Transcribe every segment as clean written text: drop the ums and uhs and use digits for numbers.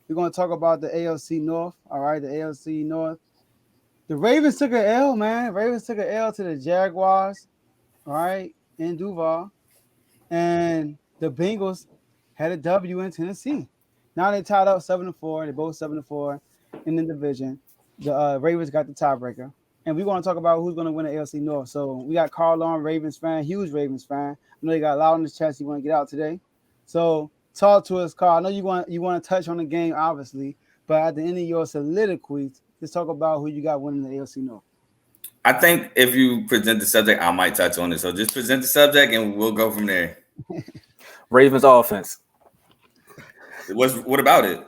We're going to talk about the AFC North. All right, the AFC North. The Ravens took an L, man. Ravens took an L to the Jaguars. All right, in Duval, and the Bengals had a W in Tennessee. Now they tied up 7-4. They both 7-4 in the division. The Ravens got the tiebreaker, and we want to talk about who's going to win the AFC North. So we got Carl on, Ravens fan, huge Ravens fan. I know you got a lot on this chest. You want to get out today, so talk to us, Carl. I know you want to touch on the game, obviously, but at the end of your soliloquy, let's talk about who you got winning the AFC North. I think if you present the subject, I might touch on it. So just present the subject, and we'll go from there. Ravens offense. What about it?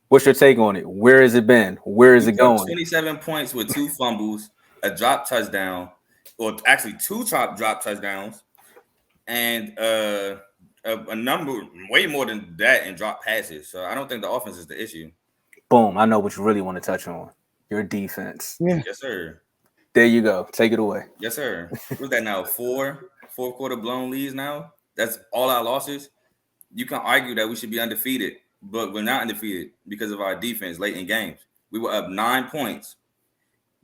What's your take on it? Where has it been? Where is it going? 27 points with 2 fumbles, a drop touchdown, or actually 2 drop touchdowns, and a number way more than that in drop passes. So I don't think the offense is the issue. Boom. I know what you really want to touch on. Your defense. Yeah. Yes, sir. There you go. Take it away. Yes, sir. What's that now? Fourth quarter blown leads now. That's all our losses. You can argue that we should be undefeated, but we're not undefeated because of our defense late in games. We were up 9 points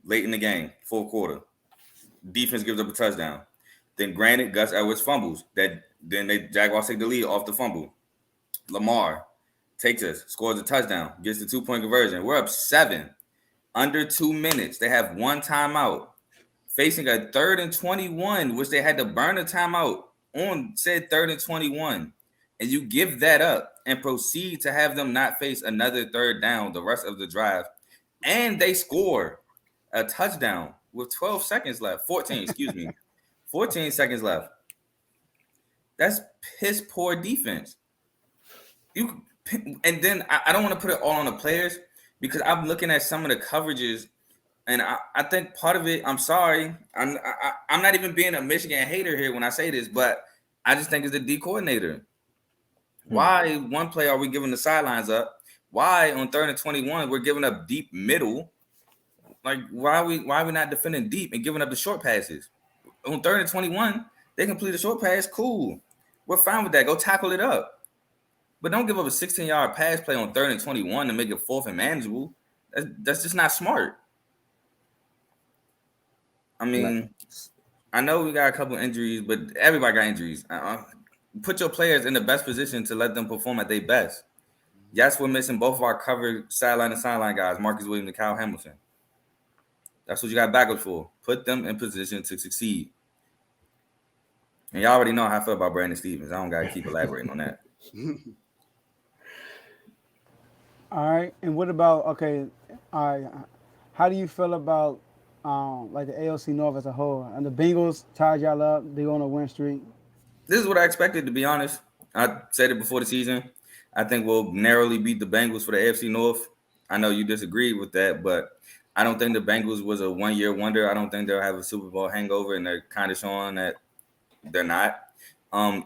late in the game, 4th quarter. Defense gives up a touchdown. Then, granted, Gus Edwards fumbles. Then the Jaguars take the lead off the fumble. Lamar takes us, scores a touchdown, gets the 2-point conversion. We're up 7. Under 2 minutes. They have 1 timeout. Facing a 3rd and 21, which they had to burn a timeout on said 3rd and 21. And you give that up and proceed to have them not face another 3rd down the rest of the drive. And they score a touchdown with 12 seconds left. 14 seconds left. That's piss poor defense. And then I don't want to put it all on the players because I'm looking at some of the coverages, and I think part of it, I'm sorry, I'm not even being a Michigan hater here when I say this, but I just think it's the D coordinator. Why one play are we giving the sidelines up? Why on 3rd and 21 we're giving up deep middle? Like why are we not defending deep and giving up the short passes? On 3rd and 21, they complete a short pass, cool. We're fine with that. Go tackle it up. But don't give up a 16-yard pass play on 3rd and 21 to make it 4th and manageable. That's just not smart. I mean, I know we got a couple injuries, but everybody got injuries. Put your players in the best position to let them perform at their best. Yes, we're missing both of our covered sideline and sideline guys, Marcus Williams and Kyle Hamilton. That's what you got backups for. Put them in position to succeed. And y'all already know how I feel about Brandon Stevens. I don't got to keep elaborating on that. All right, and what about all right? How do you feel about like the AFC North as a whole? And the Bengals tied y'all up. They on a win streak. This is what I expected, to be honest. I said it before the season. I think we'll narrowly beat the Bengals for the AFC North. I know you disagreed with that, but I don't think the Bengals was a one-year wonder. I don't think they'll have a Super Bowl hangover, and they're kind of showing that they're not,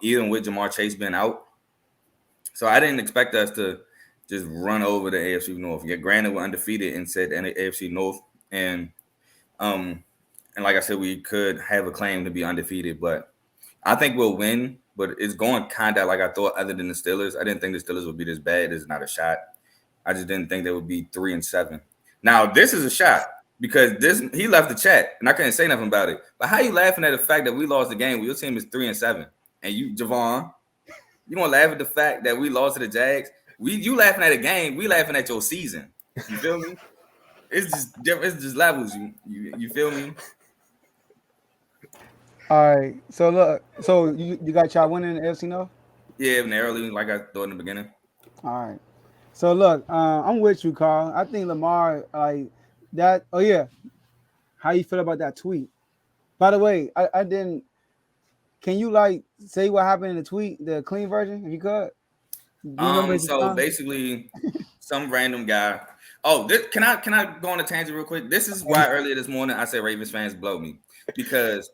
even with Jamar Chase being out. So I didn't expect us to just run over the AFC North. Yeah, granted, we're undefeated and said the AFC North, and like I said, we could have a claim to be undefeated, but I think we'll win. But it's going kind of like I thought. Other than the Steelers, I didn't think the Steelers would be this bad. It's not a shot. I just didn't think they would be 3-7. Now this is a shot because he left the chat and I couldn't say nothing about it. But how you laughing at the fact that we lost the game when your team is 3-7 and you, Javon, you gonna laugh at the fact that we lost to the Jags? You laughing at a game, we laughing at your season. You feel me? It's just different. It's just levels. You feel me? All right. So look. So you got y'all winning the AFC North. Yeah, narrowly, like I thought in the beginning. All right. So look, I'm with you, Carl. I think Lamar like that. Oh yeah. How you feel about that tweet? By the way, I didn't. Can you like say what happened in the tweet, the clean version, if you could? So basically, some random guy. Oh, can I go on a tangent real quick? This is why earlier this morning I said Ravens fans blow me because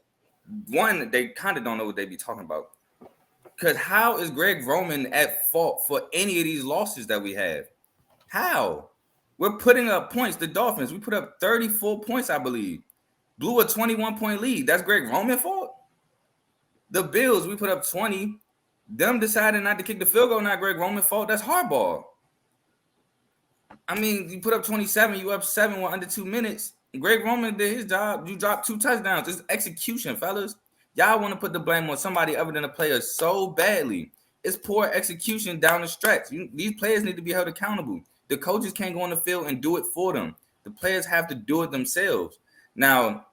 one, they kind of don't know what they be talking about. Because how is Greg Roman at fault for any of these losses that we have? How? We're putting up points. The Dolphins, we put up 34 points, I believe. Blew a 21-point lead. That's Greg Roman's fault. The Bills, we put up 20. Them deciding not to kick the field goal, not Greg Roman's fault. That's hardball. I mean, you put up 27, you up 7 with under 2 minutes. Greg Roman did his job. You dropped 2 touchdowns. It's execution, fellas. Y'all want to put the blame on somebody other than a player so badly. It's poor execution down the stretch. These players need to be held accountable. The coaches can't go on the field and do it for them. The players have to do it themselves. Now,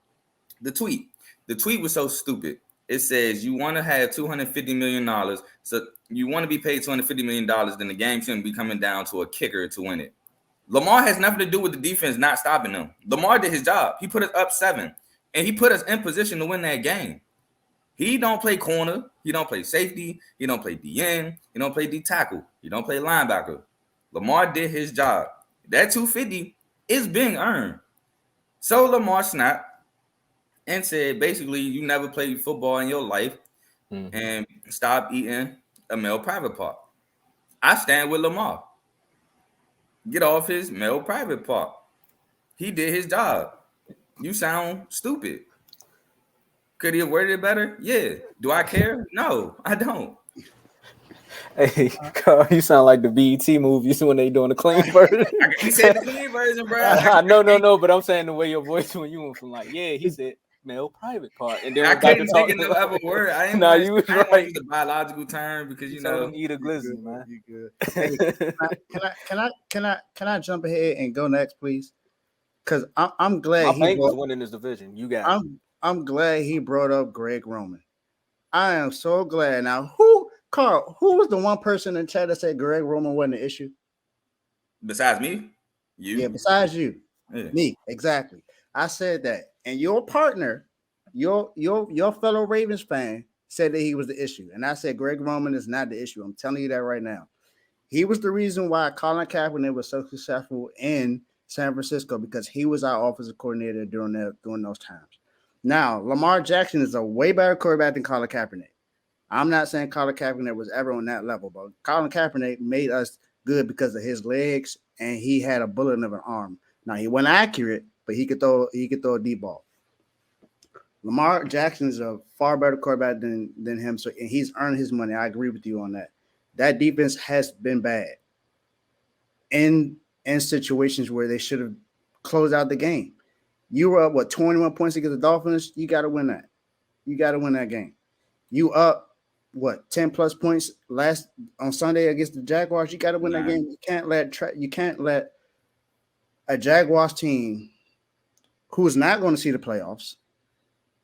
the tweet. The tweet was so stupid. It says you want to have $250 million. So you want to be paid $250 million, then the game shouldn't be coming down to a kicker to win it. Lamar has nothing to do with the defense not stopping them. Lamar did his job. He put us up 7, and he put us in position to win that game. He don't play corner. He don't play safety. He don't play DN. He don't play D tackle. He don't play linebacker. Lamar did his job. That 250 is being earned. So Lamar snapped and said, basically, you never played football in your life and stop eating a male private part. I stand with Lamar. Get off his male private part. He did his job. You sound stupid. Could he have worded it better? Yeah. Do I care? No, I don't. Hey, Carl, you sound like the BET movies when they doing the clean version. He said the clean version, bro. No, but I'm saying the way your voice when you went from like, yeah, he said male private part, and then I couldn't take another other word. I didn't no, want you was to right. use the biological term because you know eat a glizzy, man. You good? Hey, can I jump ahead and go next, please? Because I'm glad My Bengals winning this division. You got. I'm glad he brought up Greg Roman. I am so glad. Now, Carl, who was the one person in chat that said Greg Roman wasn't an issue? besides me, you. Yeah, besides you, Yeah. me, exactly. I said that, and your partner, your fellow Ravens fan, said that he was the issue, and I said Greg Roman is not the issue. I'm telling you that right now. He was the reason why Colin Kaepernick was so successful in San Francisco because he was our offensive coordinator during those times. Now, Lamar Jackson is a way better quarterback than Colin Kaepernick. I'm not saying Colin Kaepernick was ever on that level, but Colin Kaepernick made us good because of his legs, and he had a bullet in an arm. Now he wasn't accurate, but he could throw a deep ball. Lamar Jackson is a far better quarterback than him, so and he's earned his money. I agree with you on that. That defense has been bad in situations where they should have closed out the game. You were up 21 points against the Dolphins. You got to win that. You got to win that game. You up 10 plus points last on Sunday against the Jaguars. You got to win that game. You can't let a Jaguars team who's not going to see the playoffs,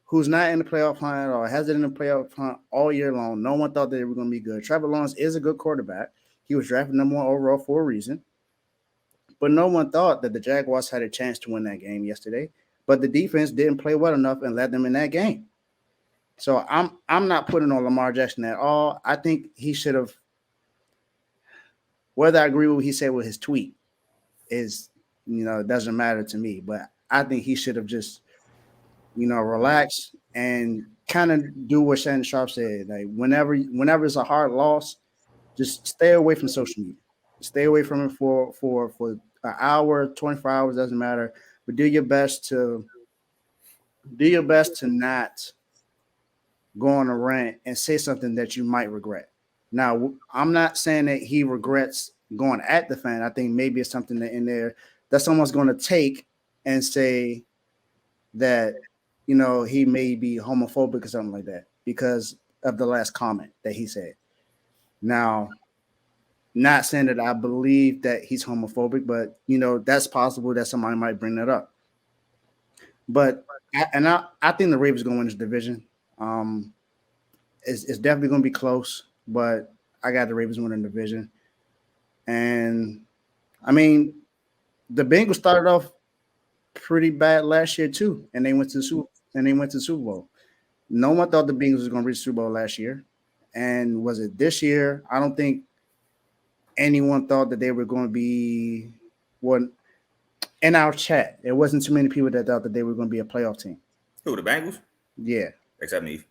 who's not in the playoff hunt at all, hasn't in the playoff hunt all year long. No one thought that they were going to be good. Trevor Lawrence is a good quarterback. He was drafted number 1 overall for a reason. But no one thought that the Jaguars had a chance to win that game yesterday. But the defense didn't play well enough and let them in that game. So I'm not putting on Lamar Jackson at all. I think he should have, whether I agree with what he said with his tweet is, it doesn't matter to me. But I think he should have just, relax and kind of do what Shannon Sharp said. Like whenever it's a hard loss, just stay away from social media. Stay away from it for an hour, 24 hours, doesn't matter. But do your best to not go on a rant and say something that you might regret. Now, I'm not saying that he regrets going at the fan. I think maybe it's something that in there that someone's going to take and say that, he may be homophobic or something like that because of the last comment that he said. Now, not saying that I believe that he's homophobic, but, that's possible that somebody might bring that up. But I think the Ravens are going to win this division. It's definitely going to be close, but I got the Ravens winning the division. And I mean, the Bengals started off pretty bad last year too, and they went to the Super Bowl. No one thought the Bengals was going to reach the Super Bowl last year, and was it this year? I don't think anyone thought that they were going to be one. In our chat, there wasn't too many people that thought that they were going to be a playoff team. Who, the Bengals? Yeah, Except me.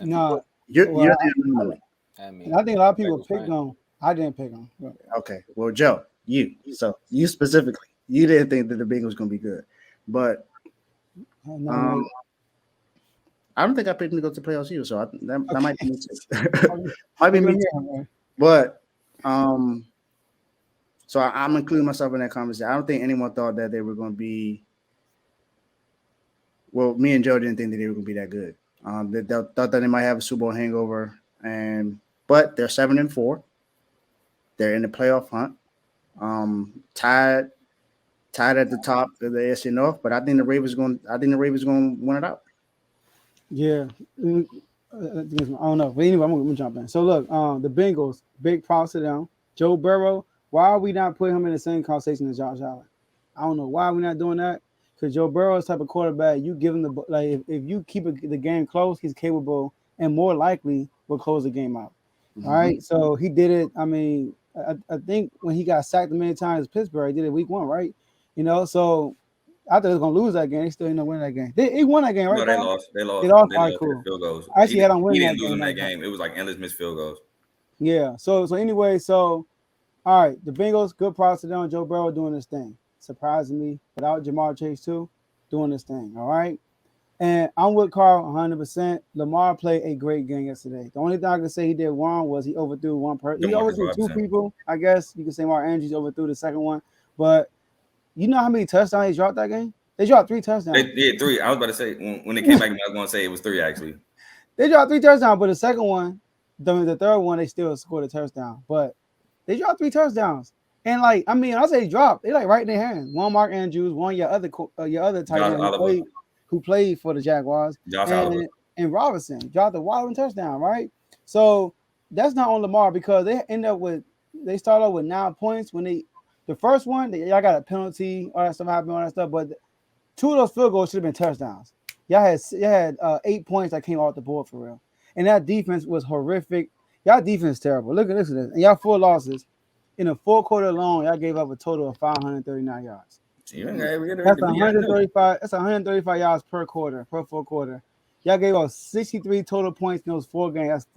No, you're well, the anomaly. I think a lot of people picked them. I didn't pick them. Okay, well, Joe, you specifically, you didn't think that the Bengals was going to be good, but I don't think I picked them to go to the playoffs either. So that might be might be me. But So I'm including myself in that conversation. I don't think anyone thought that they were going to be. Well, me and Joe didn't think that they were going to be that good. They thought that they might have a Super Bowl hangover, but they're 7-4. They're in the playoff hunt. Tied at the top of the AFC North, but I think the Ravens going. I think the Ravens going to win it out. Yeah. I don't know. But anyway, I'm gonna jump in. So look, the Bengals, big props to them. Joe Burrow, why are we not putting him in the same conversation as Josh Allen? I don't know why we're not doing that. Because Joe Burrow is the type of quarterback, you give him the if you keep the game close, he's capable and more likely will close the game out. Mm-hmm. All right. So he did it. I mean, I think when he got sacked a many times in Pittsburgh, he did it week 1, right? So I thought he was gonna lose that game. He still ended up winning that game. He won that game, right? No, they Carl? lost. They lost. They lost. They All right, lost cool. field goals. I actually had on He winning didn't that lose game. in that game. It was like endless missed field goals. Yeah. So anyway, all right, the Bengals, good props to them. Joe Burrow doing this thing. Surprisingly, without Jamar Chase too, doing this thing. All right. And I'm with Carl 100%. Lamar played a great game yesterday. The only thing I can say he did wrong was he overthrew one person. He overthrew 2 people. I guess you can say Mark Andrews overthrew the second one. But you know how many touchdowns he dropped that game? They dropped 3 touchdowns. They did 3. I was about to say when they came back, I was going to say it was 3 actually. They dropped 3 touchdowns, but the second one, the third one, they still scored a touchdown. But they dropped 3 touchdowns. And I say dropped. They right in their hands. One Mark Andrews, one your other tight end who played for the Jaguars, and Robinson dropped the wide touchdown, right? So that's not on Lamar because they start off with 9 points when the first one y'all got a penalty, all that stuff happened, all that stuff, but 2 of those field goals should have been touchdowns. Y'all had 8 points that came off the board for real, and that defense was horrific. Y'all defense is terrible. Look at this, and y'all 4 losses in a 4 quarter alone. Y'all gave up a total of 539 yards. That's 135. That's 135 yards per 4 quarter. Y'all gave up 63 total points in those 4 games.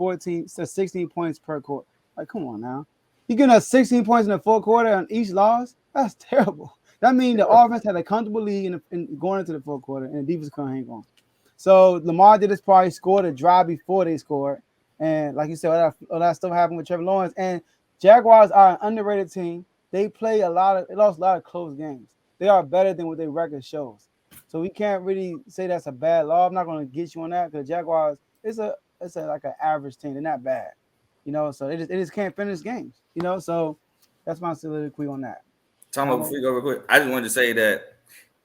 That's 16 points per quarter. Like, come on now. You getting us 16 points in the 4 quarter on each loss? That's terrible. That means the offense had a comfortable lead in going into the 4th quarter, and the defense couldn't hang on. So Lamar did his part. He scored a drive before they scored, and like you said, all that stuff happened with Trevor Lawrence. And Jaguars are an underrated team. They lost a lot of close games. They are better than what their record shows. So we can't really say that's a bad law. I'm not going to get you on that because Jaguars it's like an average team. They're not bad, So they just can't finish games, So that's my soliloquy on that. Tom, before you go real quick, I just wanted to say that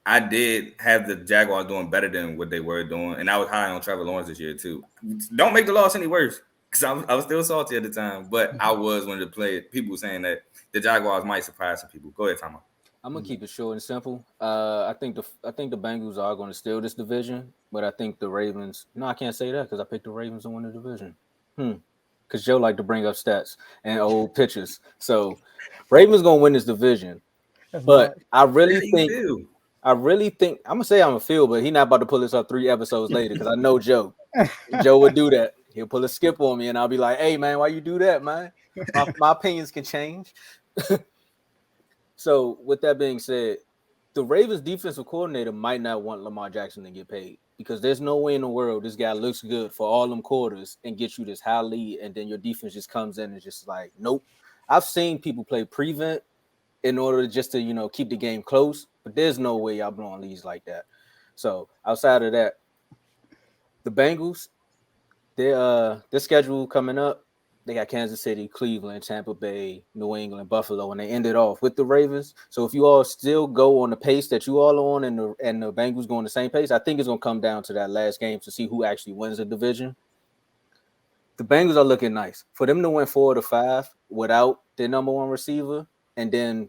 I did have the Jaguars doing better than what they were doing, and I was high on Trevor Lawrence this year too. Don't make the loss any worse because I was still salty at the time, but I was one of the people saying that the Jaguars might surprise some people. Go ahead, Tom. I'm gonna keep it short and simple. I think the Bengals are going to steal this division, but I think the Ravens. No, I can't say that because I picked the Ravens to win the division. Because Joe like to bring up stats and old pictures, so Ravens gonna win this division. But I really think I'm gonna say I'm a feel, but he's not about to pull this up 3 episodes later because I know Joe. Joe would do that. He'll pull a skip on me, and I'll be like, "Hey, man, why you do that, man? My opinions can change." So, with that being said, the Ravens defensive coordinator might not want Lamar Jackson to get paid because there's no way in the world this guy looks good for all them quarters and gets you this high lead, and then your defense just comes in and just like, nope. I've seen people play prevent in order just to, keep the game close, but there's no way y'all blowing leads like that. So, outside of that, the Bengals, their schedule coming up, they got Kansas City, Cleveland, Tampa Bay, New England, Buffalo, and they ended off with the Ravens. So if you all still go on the pace that you all are on and the Bengals go on the same pace, I think it's going to come down to that last game to see who actually wins the division. The Bengals are looking nice. For them to win 4 to 5 without their number 1 receiver, and then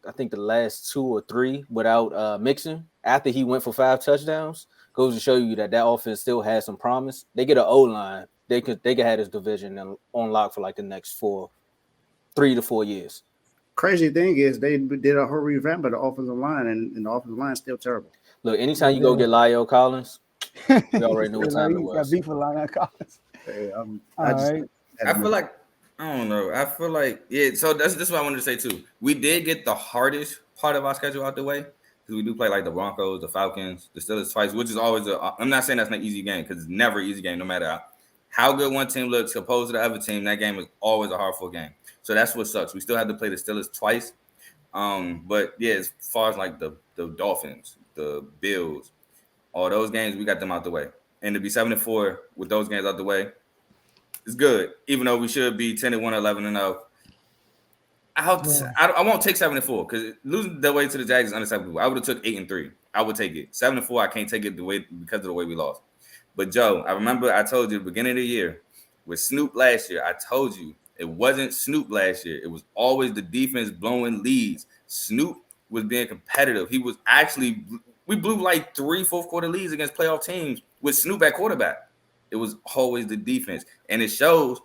I think the last 2 or 3 without Mixon, after he went for 5 touchdowns, goes to show you that offense still has some promise. They get an O-line. They could have this division on lock for like the next 3 to 4 years. Crazy thing is they did a whole revamp of the offensive line, and the offensive line is still terrible. Look, anytime you go get Lyle Collins, you already know what time it was. Got beef with Lyle Collins. I feel like I don't know. I feel like So that's what I wanted to say too. We did get the hardest part of our schedule out the way because we do play like the Broncos, the Falcons, the Steelers twice, which is always I'm not saying that's an easy game because it's never an easy game, no matter how good one team looks opposed to the other team. That game is always a hard-fought game. So that's what sucks. We still have to play the Steelers twice. But yeah, as far as like the Dolphins, the Bills, all those games, we got them out the way. And to be 7-4 with those games out the way, it's good. Even though we should be 10-1, 11-0. I won't take 7-4 because losing the way to the Jags is unacceptable. I would have took 8-3. I would take it. 7-4, I can't take it because of the way we lost. But Joe, I remember I told you at the beginning of the year with Snoop last year, I told you it wasn't Snoop last year. It was always the defense blowing leads. Snoop was being competitive. We blew like 3 fourth quarter leads against playoff teams with Snoop at quarterback. It was always the defense. And it shows,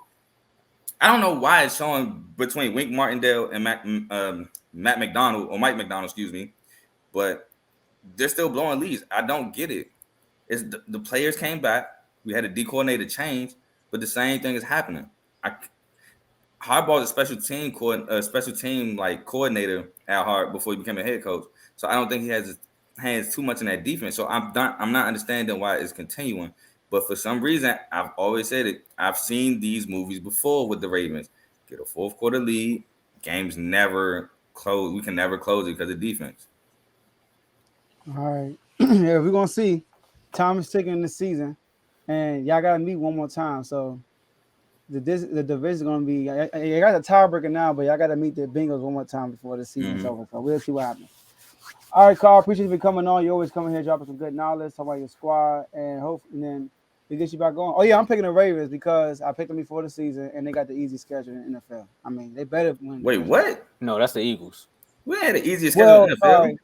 I don't know why it's showing between Wink Martindale and Mike McDonald, excuse me, but they're still blowing leads. I don't get it. It's the players came back. We had a D coordinator change, but the same thing is happening. Harbaugh's a special team like coordinator at heart before he became a head coach. So I don't think he has his hands too much in that defense. So I'm not understanding why it's continuing. But for some reason, I've always said it. I've seen these movies before with the Ravens. Get a fourth quarter lead, games never close. We can never close it because of defense. All right. Yeah, we're gonna see. Time is ticking this season, and y'all gotta meet one more time. So the division is gonna be. You got a tiebreaker now, but y'all gotta meet the Bengals one more time before the season's over. So we'll see what happens. All right, Carl. Appreciate you for coming on. You always coming here dropping some good knowledge, talk about your squad, and hopefully then we get you back going. Oh yeah, I'm picking the Ravens because I picked them before the season, and they got the easy schedule in the NFL. I mean, they better win. Wait, what? No, that's the Eagles. We had the easiest schedule in the NFL.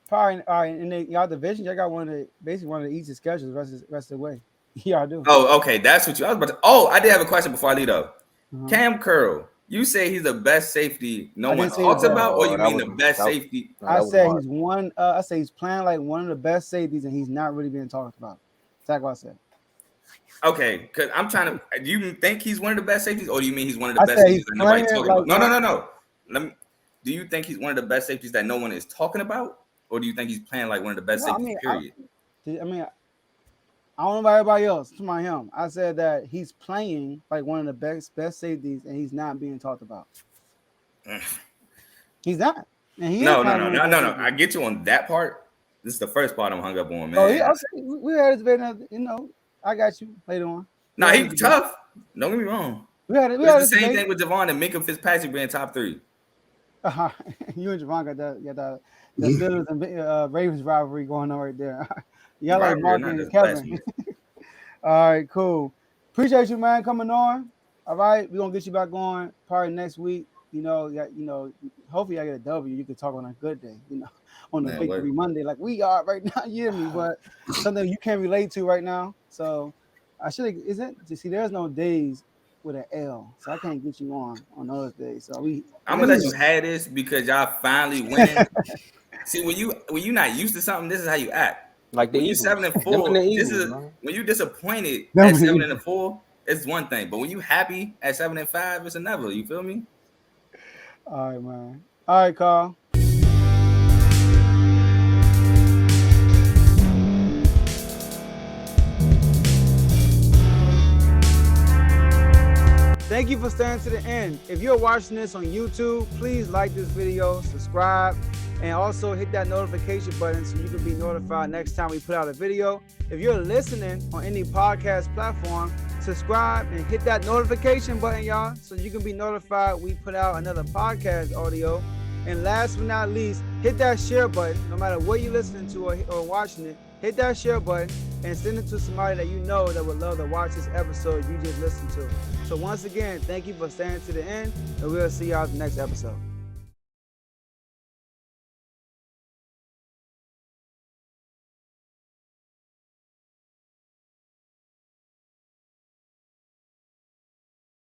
Probably, all right, and y'all division, y'all got one of the easiest schedules the rest of the way. Y'all do. Oh, okay, that's what I was about to. Oh, I did have a question before I leave though. Cam Curl, you say he's the best safety no one talks about, or you mean the best safety? I said he's one. I say he's playing like one of the best safeties, and he's not really being talked about. That's what I said. Okay, because I'm trying to. Do you think he's one of the best safeties, or do you mean he's one of the best safeties that nobody's talking about? No. Do you think he's one of the best safeties that no one is talking about? Or do you think he's playing like one of the best safeties, period? I don't know about everybody else. It's about him. I said that he's playing like one of the best safeties, and he's not being talked about. He's not. And no. I get you on that part. This is the first part I'm hung up on, man. Oh, yeah, okay. We had this debate. I got you later on. Nah, he's tough. Don't get me wrong. We had the same thing with Javon and Minka Fitzpatrick being top 3. You and Javon got the Steelers and Ravens rivalry going on right there. Y'all like Mark and Kevin. All right, cool. Appreciate you, man, coming on. All right, we're gonna get you back on probably next week. Hopefully I get a W. You can talk on a good day, on the Victory Monday, like we are right now. You hear me? But something you can't relate to right now. So there's no days with an L, so I can't get you on those days. So I'm gonna let you have this because y'all finally win. See, when you not used to something, this is how you act. Like the when Eagles. 7-4, when you disappointed at 7-4, it's one thing. But when you happy at 7-5, it's another. You feel me? All right, man. All right, Carl. Thank you for staying to the end. If you're watching this on YouTube, please like this video, subscribe, and also hit that notification button so you can be notified next time we put out a video. If you're listening on any podcast platform, subscribe and hit that notification button, y'all, so you can be notified we put out another podcast audio. And last but not least, hit that share button. No matter what you're listening to or watching it, hit that share button and send it to somebody that you know that would love to watch this episode you just listened to. So once again, thank you for staying to the end, and we'll see y'all in the next episode.